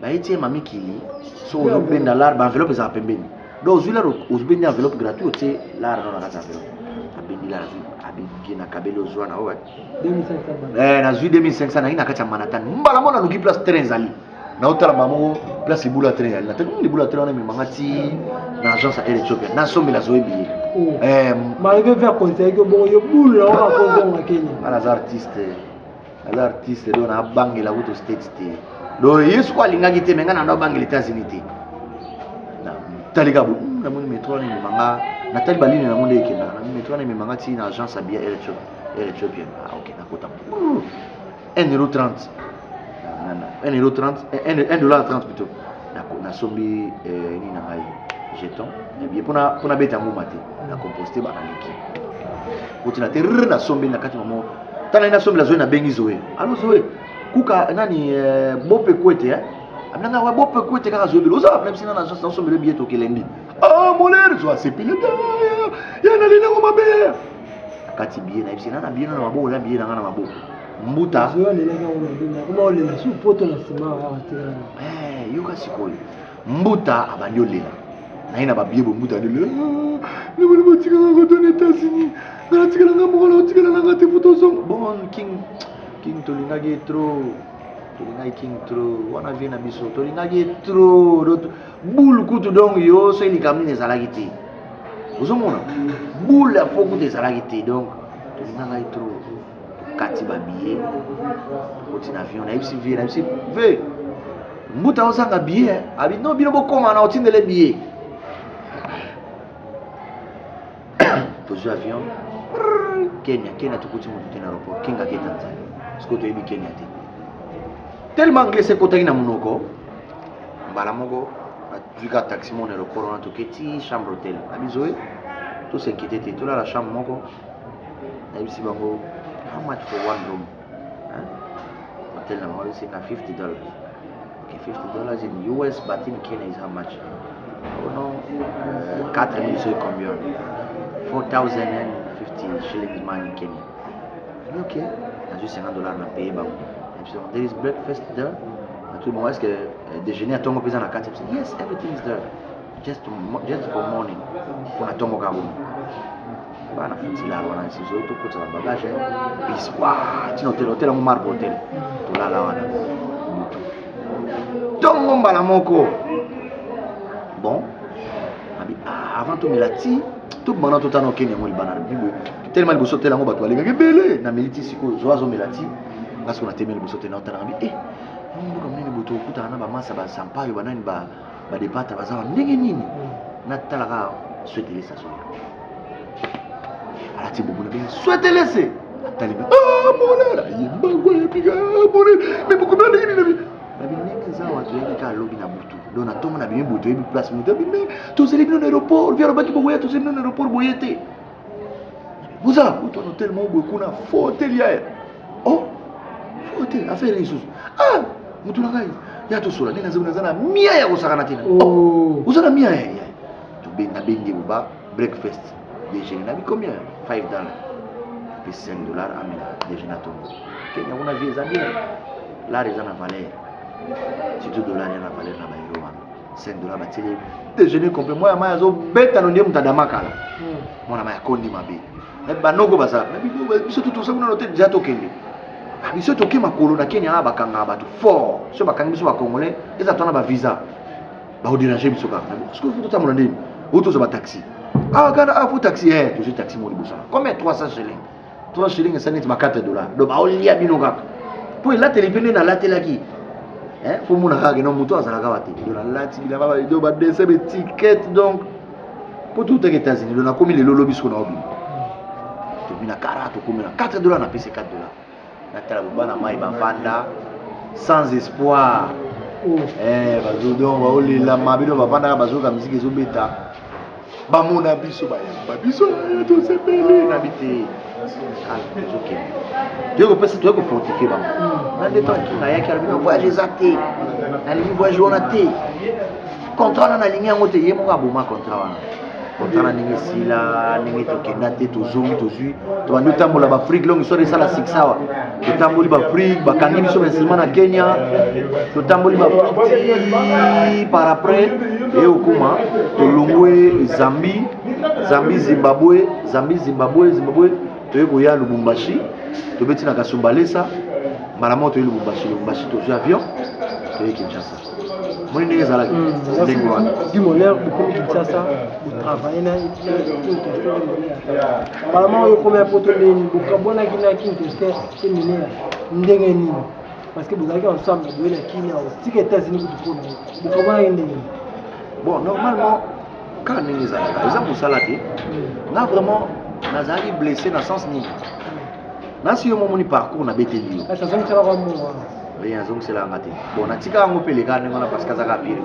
[SPEAKER 2] ba ATM amikili so o benda lar ba enveloppe za pembeni do zula o benda enveloppe gratuite lar na ka enveloppe abendi lar abigi na kabelo zo na owa
[SPEAKER 1] 2500
[SPEAKER 2] na zui 2500 na ina kacha manatan mbala mona luki place terrain zali na otala bamo place ibula terrain ali na te ibula terrain na mangati na agence Air Ethiopia na sombe la zo ebi
[SPEAKER 1] malgré faire conseil que bon yo boule on va kongo Kenya
[SPEAKER 2] ala artiste do na bangi la auto state te do yesu kwa linga gite menga na bangi les États-Unis te na taliga bu na moni metro ni manga na taliba lini na monde ekena na metro ni manga ti na agence Abia Air Ethiopia OK na kota €1.30 $1.30 plutôt na sombi ni na ngai jeton na billet pona beta nguma te na composter ba na leki kotina te na sombe na kati mamo tana ina sombe la zoe na bengi zoe alo zoe kuka nani bope kwete amnanga wa bope kwete kaka zoe bilo za même sina na sombe le billet to kelendi moler zo asepile ya na lina ngoma be kati billet na bisina na billet na mabo la billet na mabo mbuta
[SPEAKER 1] zoe le nanga ngoma be na kuma ole na su poto na sima wa tika
[SPEAKER 2] yoka sikoyo mbuta abandi olela na ina ba billet bo mbuta olela ne mo le tika ngo to États-Unis na tika nga mo lo tika nga te photo song bon king tolingaki trop wana vie na biso tolingaki trop boule kutu donc yo so elikamni ezalaki te ozomona boule ya fo kutu ezalaki te donc tolingaki trop tokati babillet tokoti na avion nayebisi vie nayebisi ve mbuta ozanga billet abi no bino bokoma na otindele billet tozwi avion Kenya tukuti moto te na aéroport kinga ke Tanzania siko toyebi Kenya te tellement anglais se kotaki na munoko mbala moko nazwika taxi mon aéroport wana toketi chambre hôtel abizoe to s'inquiéter te tolala chambre moko nayebisi bango how much for one room hotel na bango esenga $50 okay $50 in US but in Kenya is how much oh no 4000 c'est combien 4,050 shillings money in Kenya. Ok, j'ai $50 à payer. There is breakfast there. Tout le monde est-ce que déjeuner à Tongo pesa na carte? Yes, everything is there. Just for morning. Pour la Tongo Kabou. Bah na fiti là, on a ici zo to kota bagage. Bis wa, ti hotel on marque hotel. To la wana. Tongo mbala moko. Bon. Avant tout melati tout bana tout en Kenya mo libana bibo tellement go sauter la ngo bato alinga belé na militi siko zoazo melati parce qu'on a temel go sauter na otana bi ngo comme nini boto kuta na ba masa ba sampayo banani ba depata bazawa ndenge nini na talaka souhaiter ça so ala ti bobu na bien souhaiter laisser tali mola yimba go piga mola mais beaucoup de ndenge nini na binenge za watu yeki ka lobi na butu donc na tomo na bien butu ebi place mutu bi mais to seli bino na aéroport via robaki boya to seli na aéroport boyete buza butu no tellement beaucoup na hotel ya oh hotel affaire isus mutu na ngai ya to sola ndenga zuna zana mia ya kusakana tena oh uzana mia ya to be na bengi buba breakfast déjeuner na bi combien $5 puis $5 amena déjeuner tongo Kenya una visa bien là les gens en valeur si $2 y en a valeur na ba euro $5 batili déjeuner complet moi ya zo beta no ndiye mutadama kala mona maya kondi mabe na banoko basa na biso tout ça kuna hotel déjà tokende biso toke makolo na Kenya ba kanga ba tout fort so ba kanga biso ba congolais eza tona ba visa ba odiranger biso ka parce que faut tamona ndini auto zo ba taxi kana faut taxi to taxi mo libosa combien 300 shillings 3 shillings ça net ba $4 do ba olia bino ka pour la télévision na la telaki faut mon arrêt non moto azalaka bate do la lati bila baba do ba dese be ticket donc pour tout les États-Unis on a commis le lobby sur na obi to bina karato comme na $4 na pese $4 na tala bana mai ba vanda sans espoir bazo donc ba olela mabino ba vanda bazo ka musique zo beta ba mona biso ba biso to sepeli na bité ok Dieu ko pesa to ko fortifier ba na de temps na yaki albino voyage zaté na li voyage on a té contrat na ligne ngote yemo ka boma contrat wana ningi sila ningi to kenda te to zongi to zui to bandu tambola ba Afrique longue so resala 6 hours to tamboli ba Afrique ba kangi biso bensilma na Kenya to tamboli ba par après et okuma to longwe Zambie Zimbabwe to yeko ya Lubumbashi to beti na Kasumbalesa malamo to Lubumbashi to zui avion to yeki Kinshasa moi ndenge zala ndenge wana
[SPEAKER 1] Dumoulin beaucoup de Kinshasa vous travaillez na malamo yo comme poto ndeni bukabona kina Kinshasa temine ndenge nini parce que vous avez ensemble de la Kenya au tika États-Unis ku tukona bukabona ndenge
[SPEAKER 2] bon normalement quand ndenge zala exemple salati na vraiment nazali blessé dans sens nini nasi yo momoni parcours na beteli
[SPEAKER 1] ça sonne ça va moi
[SPEAKER 2] rien donc c'est la ngate bon natika ngo pele ka ngona parce que ça ka pire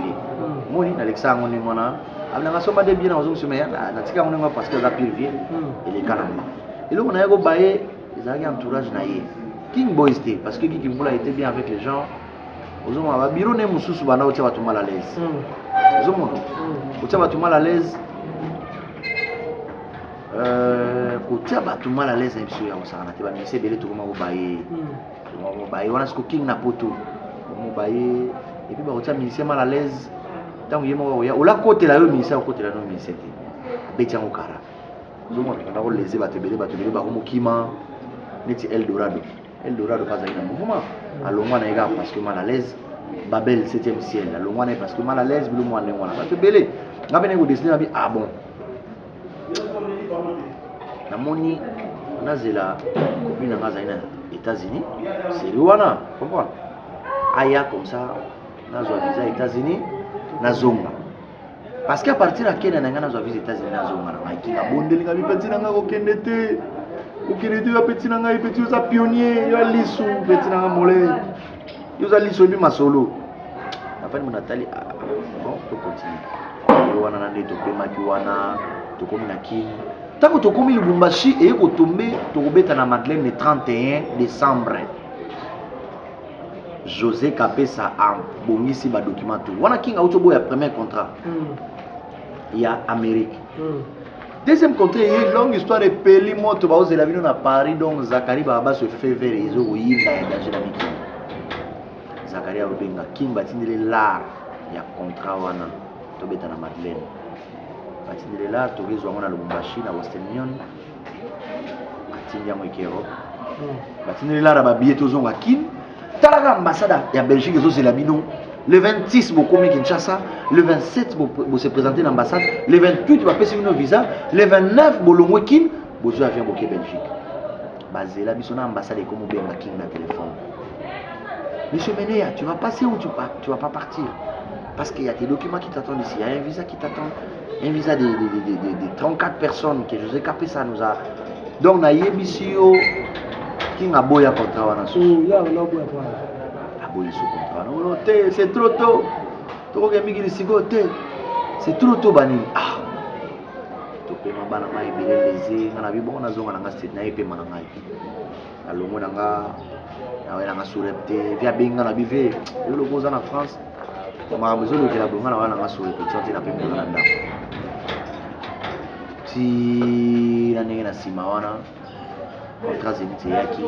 [SPEAKER 2] moni na lexa ngo ni ngona abla nga soma de bien na ozong sema natika ngo ngo parce que ça pire ele kana et là on a go baye ezaki entourage na ye King Boys Day parce que King Mbula était bien avec les gens ozoma ba biro ne mususu bana otia batu mal à l'aise ozoma otia batu mal à l'aise kotia batu mal à l'aise biso ya osana te ba mise bele to koma go baye wana sko King na poto mo baye et puis ba otia mise mal à l'aise tant yemo ya ola côté la yo mise au côté la no mise te betia ngo kara ozoma na go leze batu bele ba ko mokima neti Eldorado pas à mouvement alongwa na ega parce que mal à l'aise Babel 7e ciel alongwa na parce que mal à l'aise bilo mwana ngwana ba te belé ngabene go dessiner bi ah bon na moni nazela copine ngaza ina États-Unis c'est wana comprendre aya comme ça nazo visa États-Unis nazonga parce qu'à partir à Kenya na ngana zo visa États-Unis nazonga na maki na bondeli ngabi petit na ngako kendete ukinitu ya petit nanga petit uza pionnier yo lisu petit nanga mole yo za lisu bi masolo afani munatali bon to continue yo wana nande to pema ki wana to komi na ki tango to komi Lubumbashi e ko tomber to kobeta na Madeleine le 31 décembre José Kapesa a bongisi ba document wana King auto boya premier contrat ya Amérique deuxième contrat, il y a une longue histoire de Peli Moto, bah, la ville à Paris, donc Zachary Baba se fait vers les eaux, il y a un danger d'amique. Zachary Abenga, King Batindele l'art, il y a contrat wana, to beta na Madeleine. Batindele l'art, to rezo wana Lubumbashi na Western Union, Batindia Mwekero. Batindele l'art, ba billet to zonga King. Talaga ambassade ya Belgique, zo c'est la bino. Le 26, vous commis Kinshasa. Le 27, vous se présentez dans l'ambassade. Le 28, vous passez un visa. Le 29, vous l'envoyez King. Vous avez un bouquet Belgique. Basé là, vous avez l'ambassade et comme vous avez King dans le téléphone. Monsieur Ménéa, tu vas passer ou tu vas pas partir? Parce qu'il y a des documents qui t'attendent ici. Il y a un visa qui t'attend. Un visa de 34 personnes que José Kapesa nous a. Donc, na yebisio King a boya contrat. C'est trop tôt. C'est trop tôt bani. Ah. To pe mabana mai beleleze ngana bi bona zonga nga state na epe mananga. Alongo nga na wena nga surepte via benga na bive. Yo lo goza na France. Ma mezolo ke la bonga na wana nga surepte tante na pe ngana nda. Si na nenge na sima wana contrat Zenith yaki.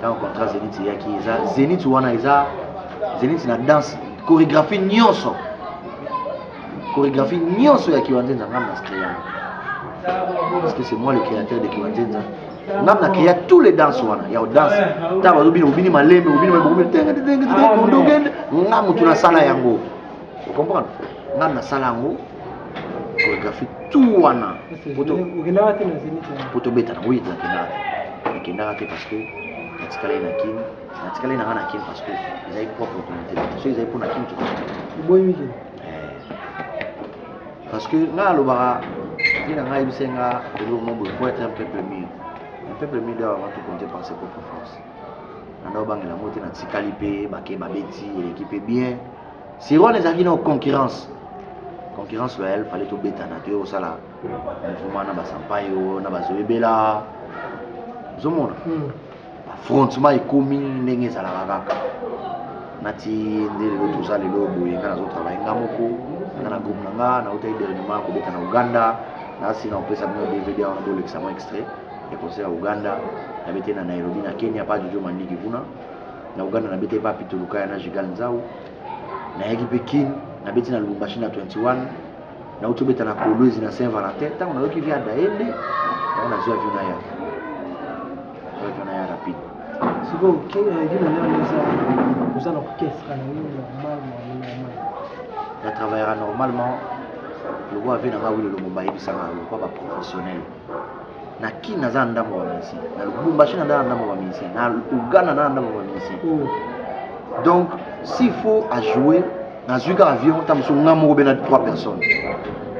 [SPEAKER 2] Tant contrat Zenith yaki za Zenith wana iza Zenith na danse chorégraphie nyonso ya Kiwanzenza ngam na parce que c'est moi le créateur de Kiwanzenza ngam na créa tous les danses wana ya danse ta ba lobini obini malembe obini mabomi tenga ndogende ngam tuna sala yango vous comprenez ngam na sala yango chorégraphie tout wana poto beta na oui na kinara parce que natikala na King natikala na ngana King parce que ils avaient propre autorité parce que ils avaient pour na King tout parce que nga lobara ina nga ibisenga le nombre faut être un peuple mûr doit avant tout compter par ses propres forces nando bangela mote na tikali pe bake babeti l'équipe bien si on les a mis en concurrence loyale fallait to beta na to sala mouvement na basampayo na bazoebela zomona affrontement ekomi ndenge ezalaka kaka nati nde lelo toza lelo boye nga nazo travaille nga moko nga na groupe na nga nautai dernièrement kobeta na Uganda nasi na opesa bino DVD wana bolekisa mwa extrait ya concert ya Uganda nabete na Nairobi na Kenya pa Jojo Mandiki kuna na Uganda nabete pa Pituluka na Jigal Nzau na yaki Pekin nabete na Lubumbashi na 21 na utobeta na Kolwezi na Saint-Valentin tango na yoki via daende na zwa vina ya rapide.
[SPEAKER 1] C'est bon, quel est un orchestre normalement?
[SPEAKER 2] Il travaillera normalement. Le roi avait dans le Lubumbashi, le roi professionnel. Na ki naza ndambo wa misi. Na Lubumbashi naza ndambo wa misi. Na Uganda naza ndambo wa misi. Donc, s'il faut à jouer, dans un avion, tu as besoin de 3 personnes.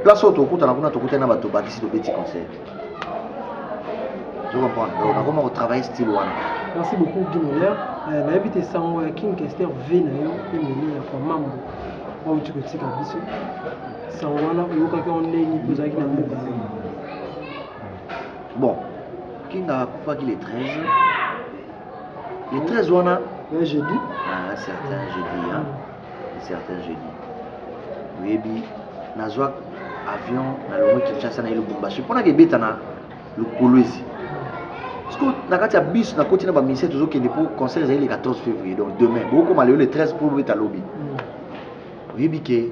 [SPEAKER 2] Place où tu as un petit concert. Je comprends. Donc, on va travailler style one.
[SPEAKER 1] Merci beaucoup Guy Moller. N'habite sango ya King Kester V na yo emeli ya kwa mambo. Wa uti kotika biso. Sango wana oyoka ki on ndeni pozaki na mboka.
[SPEAKER 2] Bon, King a kufa ki les 13. Les 13 wana
[SPEAKER 1] jeudi.
[SPEAKER 2] Ah, certains jeudi hein. Certains jeudi. Oui, nazwa avion na longo Kinshasa na Lubumbashi. Pona ke beta na Kolwezi. Parce que na kati ya bus na koti na ba ministère toujours kende pour concert le 14 février donc demain. Beaucoup mal le 13 pour beta lobby. Oui, ke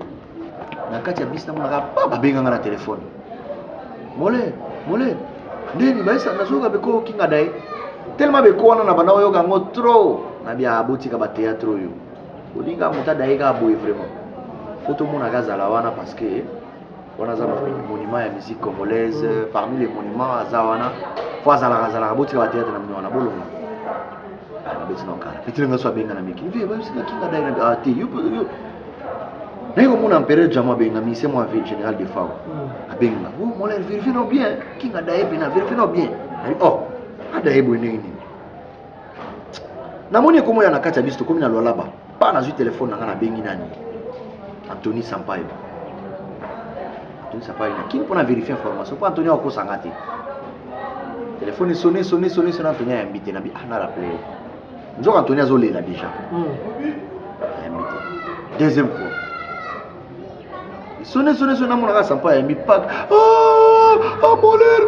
[SPEAKER 2] na kati ya bus na mona pas ba benga na téléphone. Mole ndeni baisa nazoka beko King adai. Tellement beko wana na bana oyo kango trop na bia abotika ba théâtre yo. Olinga muta daika boye vraiment. Photo mona gazala wana parce que on a un monument à musique congolaise parmi les monuments à Zawana fois à boti ka théâtre na mwana bolonga ah beti non kala petit nga so benga na miki vi ba sika kinga dai na ati yo neko mona période jama benga mi c'est moi ville général de Fao abenga oh mon l'air vérifie non bien kinga dai bina vérifie non bien oh ada ebo nini na moni ko moya na kati ya bisto komi na lolaba pa na zu téléphone na bengi nani Anthony Sampaio Anthony Sampaio na kin pona vérifier information pour Anthony ko sangati téléphone sonné Anthony a invité na bi na rappeler nzo Anthony azolela déjà invité deuxième fois sonné na mona Sampaio mi pack moler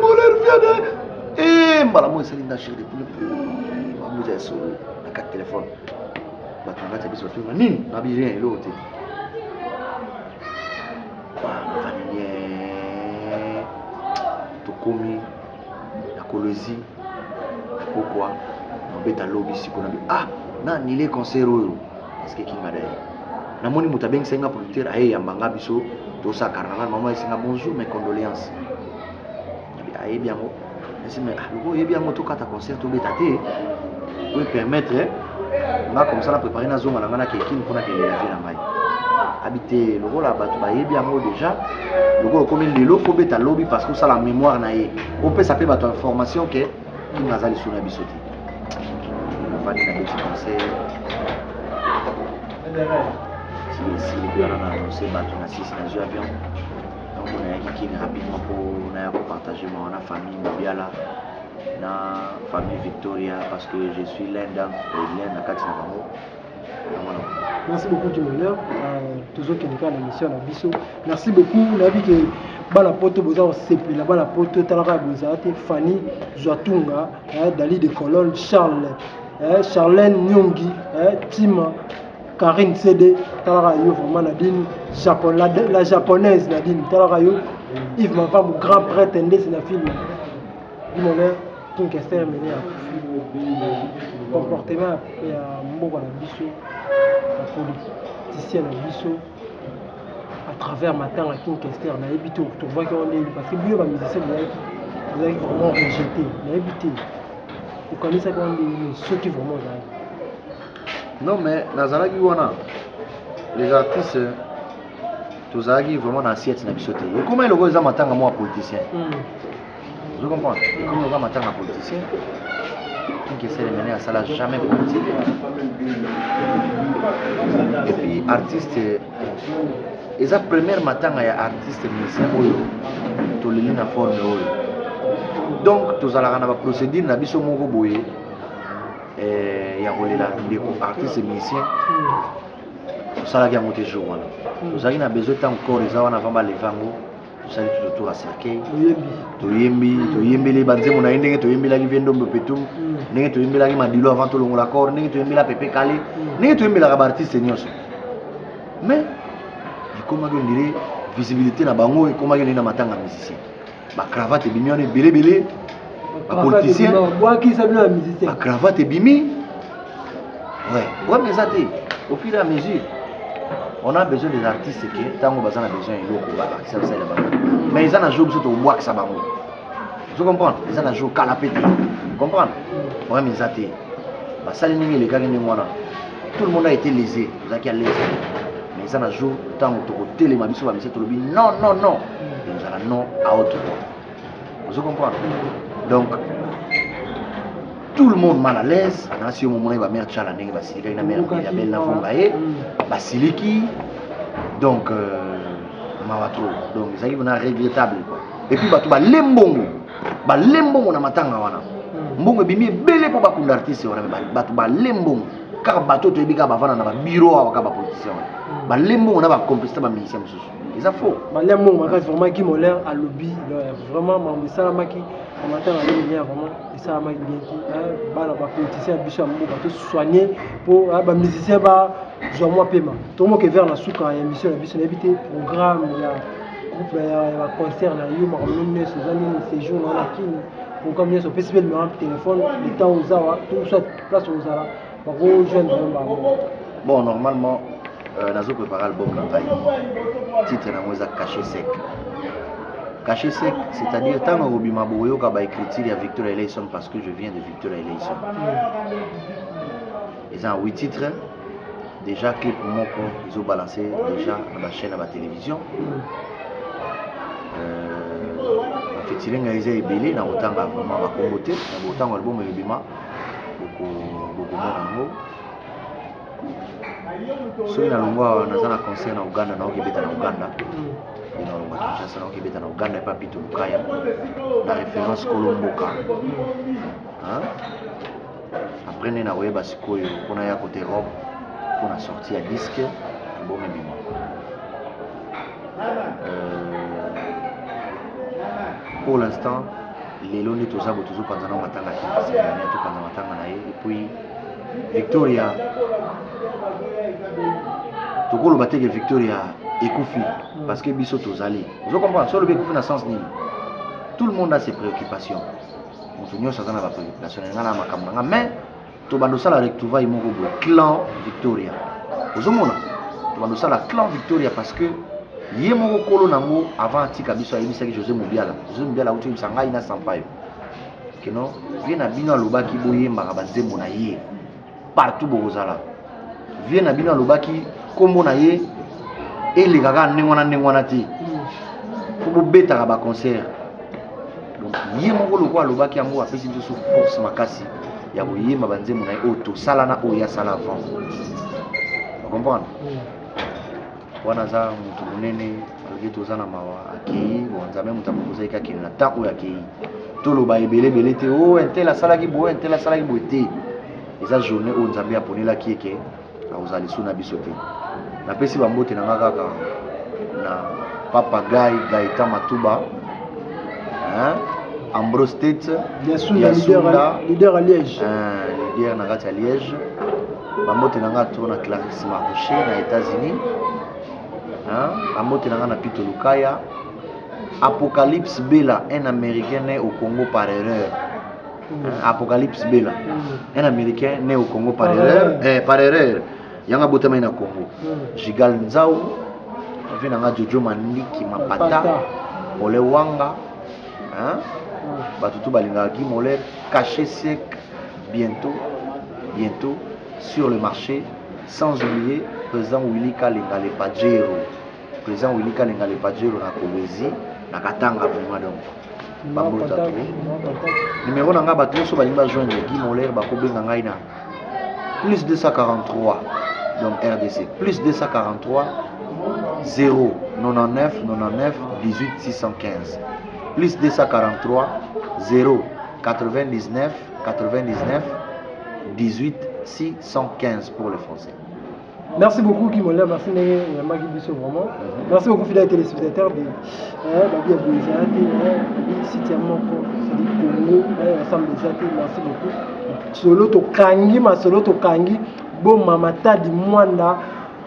[SPEAKER 2] viens mbala mo sali na chérie pour mo za so na carte téléphone ba tanga biso tu na nini na bi rien l'autre tokomi na Kolwezi pourquoi na beta lobby siko na ah na nile concert oyo parce que King adai na moni mutabeng senga producteur aye yambanga biso to sa carnaval maman senga bonjour mes condoléances aye bien mo mais lugo ye bien mo to kata concert to beta te pour permettre nga comme ça la préparer na zonga na ke King pona ke la vie na ngai habiter le rôle à battu bayebi yango déjà le rôle comme lelo faut beta lobby parce que ça la mémoire na ye on peut s'appeler bato information que qui nazali sur na bisoti on va dire na petit conseil si on a annoncé bato na 6 na avion donc on a qui rapidement pour na partager mon famille Mobiala na famille Victoria parce que je suis l'un na kati na bango.
[SPEAKER 1] Merci beaucoup du bonheur. Toujours qui n'est l'émission à Bisso. Merci beaucoup. On a vu que Bala Poto Boza au CP, la Bala Poto Talara Bozate, Fanny Joatunga, Dali de Colonne, Charlène Nyongi, Tim, Karine CD, Talara Yo, vraiment Nadine, la japonaise Nadine, Talara Yo, Yves Mavam, grand prêtre, c'est la film. Du bonheur, King Kester mené à comportement et à Mboga Bisso. Politicien na biso à travers matin à King Kester na habité tu vois qu'on est parce que bio ba musicien vous avez vraiment rejeté na habité vous connaissez quand ceux qui vraiment là
[SPEAKER 2] non mais nazalaki wana les artistes tozalaki vraiment na assiette na biso te et comment le goza matanga moi politicien vous comprenez et comment le goza matanga politicien qui essaie de mener à ça là jamais politique et puis artiste et sa première matin il y a artiste musicien oyo to leli na forme oyo donc tozalaka na ba procédure na biso moko boye ya kolela ndeko artiste musicien tosalaki yango te jour wana tozalaki na besoin tant encore eza wana avant balevango tosali tout autour à cercueil toyembeli banzemo na ye ndenge toyembelaki vie ndombe petum ndenge toyembelaki madilo avant tolongola corps ndenge toyembela pepe kale ndenge toyembelaka baartiste nyonso mais ekomaki ondire visibilité na bango ekomaki ondire na matanga musicien bacravate ebimi wana ebelebele bapoliticien bacravate ebimi ouais mais eza te au fur et à mesure on a besoin des artistes qui tango bazana besoin eloko balakisa basala bango mais ils en a joué biso tobwakisa bango tu comprends ils en a joué kalapete comprendre ouais mais eza te basali ndenge elekaki ndenge wana tout le monde a été lésé ozalaki à l'aise mais ils en a joué ntango tokotelema biso bamisi tolobi non ezala non à autre fois tu comprends donc tout le monde mal à l'aise. Si au moment où va mère Tchala n'est pas siliki, la mère la belle la fongaye, basiliki. Donc mawato. Donc ça y est, on a regrettable quoi. Et puis bah lembongo na matanga wana. Mbongo bimi belé pour ba kunda artiste wana ba lembongo. Car bateau to ebika ba vana na ba bureau aka ba politicien. Ba lembongo na ba complice ba musicien mususu. Et ça faux.
[SPEAKER 1] Ba lembongo maka vraiment qui molaire à lobby vraiment ma ça maki on attend la ligne vraiment et ça maki bien qui ba la ba politicien biso mo ba to soigner pour ba musicien ba jour moi paiement. Tout le monde qui vers la souka émission la biso n'habiter programme ya groupe ya concert na yo ma ramener ces années séjour dans la kine pour comme bien sur festival me téléphone le temps aux awa tout ça place aux awa pour rejoindre
[SPEAKER 2] bon normalement nazo préparer l'album na taille titre na moza caché sec. Caché sec, c'est-à-dire tant que Robima Boyo a écrit à Victor Eleison parce que je viens de Victor Eleison. Ils ont 8 titres. Déjà clip pour mon corps, ils ont balancé déjà dans la chaîne à la télévision. En fait, il y a des belés dans autant vraiment ma communauté, dans autant l'album Robima beaucoup moins. So ina longwa nazana concert na Uganda na okibeta na Uganda. Ina longwa Kinshasa na okibeta na Uganda et pas Pito Lukaya. La référence Kolomboka. Hein? Après na weba sikoyo kuna ya côté Europe pour sortir à disque album Ebima. Pour l'instant, les lonis tozabo toujours quand on matanga Kinshasa, tout quand on matanga na et puis Victoria Tokolo bateke Victoria ekufi parce que biso tozali. Vous comprenez sur le ekufi na sens ni. Tout le monde a ses préoccupations. Montonyo ça na ba préoccupation ngana makambo nga mais to bando sala retrouvaille moko bo clan Victoria. Vous mona to bando sala clan Victoria parce que yé moko kolo nango avant tika biso ayebisa ki José Mobiala. José Mobiala uti bisanga ina sampayo. Keno viena bino lobaki boyemba ka banzembo na yé partout bozala. Viena bino lobaki kombo na ye elikaka ndengwana ti faut beta ba concert donc ye moko lokwa lobaki yango apesi biso force makasi ya boyema banzemo na ye auto sala na oya sala avant vous comprenez wana za mutu munene alge tozana mawa akei bonza même mutamukoza ikaki na temps oya akei to loba ebele te o entela sala ki bo entela sala ki boete eza journée o nzambe aponela kieke azali suna biso te na pesi bambote na kaka na Papa Gaëtan Matuba hein Ambrose Tete
[SPEAKER 1] bien sûr leader à Liège
[SPEAKER 2] leader na kati à Liège bambote na ngato na Clarisse Marché na États-Unis hein bambote na na Pito Lukaya Apocalypse Bella un américain né au Congo par erreur Apocalypse Bella un américain né au Congo par erreur yanga botama ina Congo Jigal Nzao vina nga Jojo Mandiki Mapata Ole Wanga hein batutu balinga ki mole caché sec bientôt sur le marché sans oublier président Willy Kalenga le Pajero na Kolwezi na Katanga vraiment donc bambota to numéro nanga batu so balinga joindre Guy Moller bakobenga ngai na plus 243 donc RDC plus 243 0 99 99 18 615 plus 243 0 99 99 18 615 pour les Français.
[SPEAKER 1] Merci beaucoup Kimola, merci Magui Bisso vraiment. Merci beaucoup fidèles téléspectateurs de Babi Abouizati, Cité Moko, Congo, ensemble des athées, merci beaucoup. Solo to kangi, bon mamata di mwanda,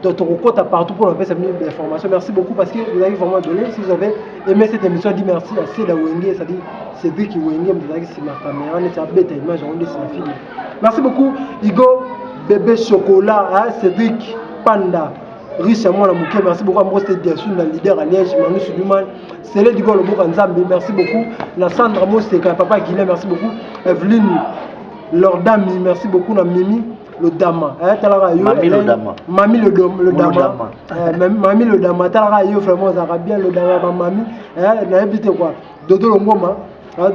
[SPEAKER 1] d'autres partout pour nous faire cette information. Merci beaucoup parce que vous avez vraiment donné. Si vous avez aimé cette émission, dis merci à Céda Wenge, c'est-à-dire Cédric Wenge, c'est ma caméra, c'est un bête image, on dit c'est un film. Merci beaucoup Igo. Bébé chocolat, hein, Cédric Panda, riche à moi la mouké, merci beaucoup à moi c'était bien sûr le leader à Liège, Manu Suleiman, c'est le Digo le Bokanzambe, merci beaucoup, la Sandra Mosteka, Papa Guilhem, merci beaucoup, Evelyne Lordami, merci beaucoup, la Mimi le Dama, hein,
[SPEAKER 2] Mami le Dama,
[SPEAKER 1] Mami le Dama, Mami le Dama, Talarayo, vraiment Arabien, le Dama, Mami, hein, n'habitez quoi, Dodo le Ngoma,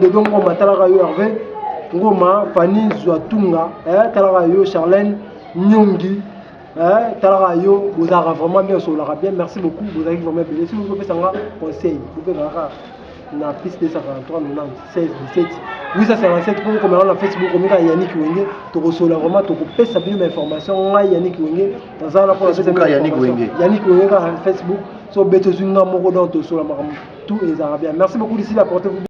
[SPEAKER 1] Dodo Ngoma, Talarayo Hervé. Ngoma Fanny Zouatunga talaka yo Charlène Nyongi talaka yo vous avez vraiment bien sur la bien. Merci beaucoup, vous avez vraiment bien. Si vous pouvez faire un conseil, vous pouvez faire la piste de 143 96 17 857 pour comment on a Facebook comme Yannick Wenge to reçoit vraiment to couper sa bien information Yannick Wenge dans la pour
[SPEAKER 2] Yannick Wenge
[SPEAKER 1] sur Facebook so beto zunga moko dans to sur la tout les arabes. Merci beaucoup d'ici la portez-vous